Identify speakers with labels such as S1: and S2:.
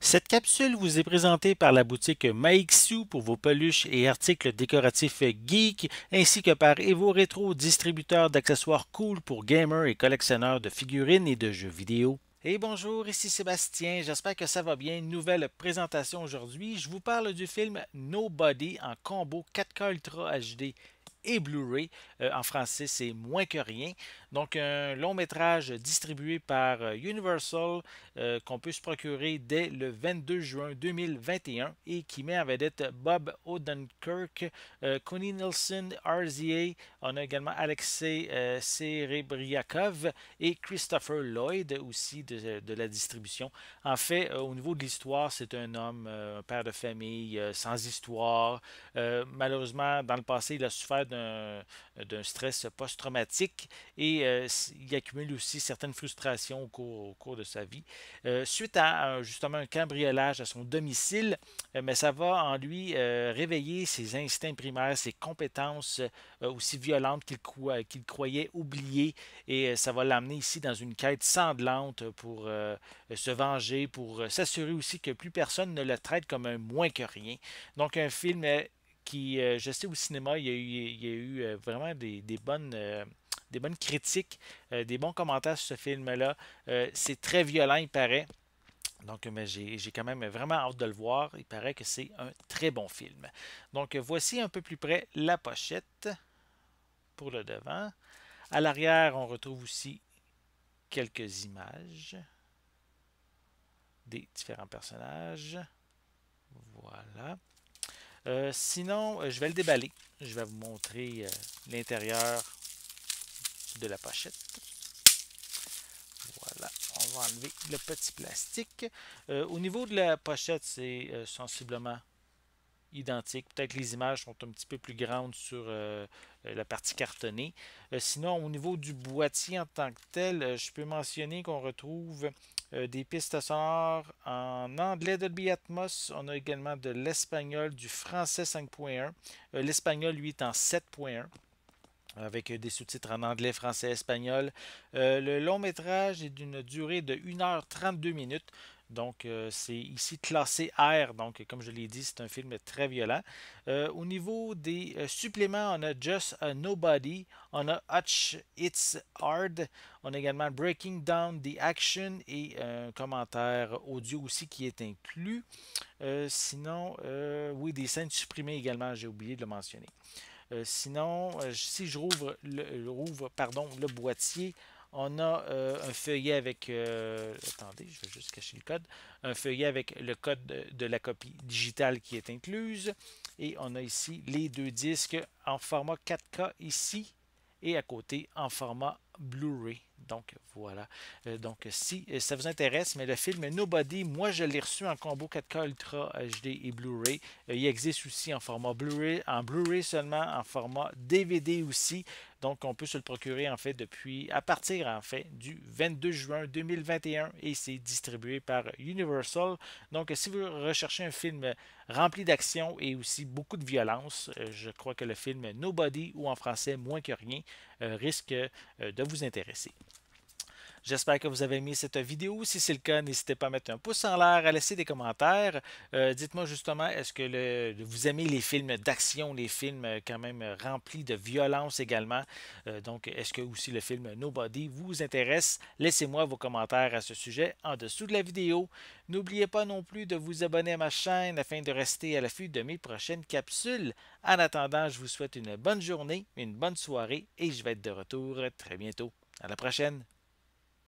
S1: Cette capsule vous est présentée par la boutique Maixu pour vos peluches et articles décoratifs geek, ainsi que par Evo Retro, distributeur d'accessoires cool pour gamers et collectionneurs de figurines et de jeux vidéo. Et bonjour, ici Sébastien, j'espère que ça va bien. Nouvelle présentation aujourd'hui. Je vous parle du film Nobody en combo 4K Ultra HD et Blu-ray. En français, c'est moins que rien. Donc, un long métrage distribué par Universal qu'on peut se procurer dès le 22 juin 2021 et qui met en vedette Bob Odenkirk, Connie Nielsen, RZA. On a également Alexei Serebriakov et Christopher Lloyd aussi de la distribution. En fait, au niveau de l'histoire, c'est un homme, un père de famille, sans histoire. Malheureusement, dans le passé, il a souffert d'un stress post-traumatique et il accumule aussi certaines frustrations au cours de sa vie. Suite à justement un cambriolage à son domicile, mais ça va en lui réveiller ses instincts primaires, ses compétences aussi violentes qu'il croyait oublier et ça va l'amener ici dans une quête sanglante pour se venger, pour s'assurer aussi que plus personne ne le traite comme un moins que rien. Donc un film qui, je sais au cinéma, il y a eu vraiment des bonnes critiques, des bons commentaires sur ce film-là. C'est très violent, il paraît. Donc, mais j'ai quand même vraiment hâte de le voir. Il paraît que c'est un très bon film. Donc, voici un peu plus près la pochette pour le devant. À l'arrière, on retrouve aussi quelques images des différents personnages. Voilà. Sinon, je vais le déballer. Je vais vous montrer l'intérieur de la pochette. Voilà, on va enlever le petit plastique. Au niveau de la pochette, c'est sensiblement identique. Peut-être que les images sont un petit peu plus grandes sur la partie cartonnée. Sinon, au niveau du boîtier en tant que tel, je peux mentionner qu'on retrouve des pistes sonores en anglais Dolby Atmos. On a également de l'espagnol, du français 5.1. L'espagnol, lui, est en 7.1 avec des sous-titres en anglais, français, espagnol. Le long métrage est d'une durée de 1h32 minutes. Donc, c'est ici classé R. Donc, comme je l'ai dit, c'est un film très violent. Au niveau des suppléments, on a Just a Nobody, on a Hutch It's Hard, on a également Breaking Down the Action et un commentaire audio aussi qui est inclus. Sinon, oui, des scènes supprimées également, j'ai oublié de le mentionner. Sinon, si je rouvre pardon, le boîtier, on a un feuillet avec, attendez, je vais juste cacher le code, un feuillet avec le code de la copie digitale qui est incluse. Et on a ici les deux disques en format 4K ici et à côté en format Blu-ray. Donc voilà. Donc si ça vous intéresse, mais le film Nobody, moi je l'ai reçu en combo 4K Ultra HD et Blu-ray. Il existe aussi en format Blu-ray, en Blu-ray seulement, en format DVD aussi. Donc on peut se le procurer en fait depuis à partir en fait du 22 juin 2021 et c'est distribué par Universal. Donc si vous recherchez un film rempli d'action et aussi beaucoup de violence, je crois que le film Nobody ou en français Moins que rien risque de vous intéresser. J'espère que vous avez aimé cette vidéo. Si c'est le cas, n'hésitez pas à mettre un pouce en l'air, à laisser des commentaires. Dites-moi justement, est-ce que vous aimez les films d'action, les films quand même remplis de violence également? Donc, est-ce que aussi le film Nobody vous intéresse? Laissez-moi vos commentaires à ce sujet en dessous de la vidéo. N'oubliez pas non plus de vous abonner à ma chaîne afin de rester à l'affût de mes prochaines capsules. En attendant, je vous souhaite une bonne journée, une bonne soirée et je vais être de retour très bientôt. À la prochaine!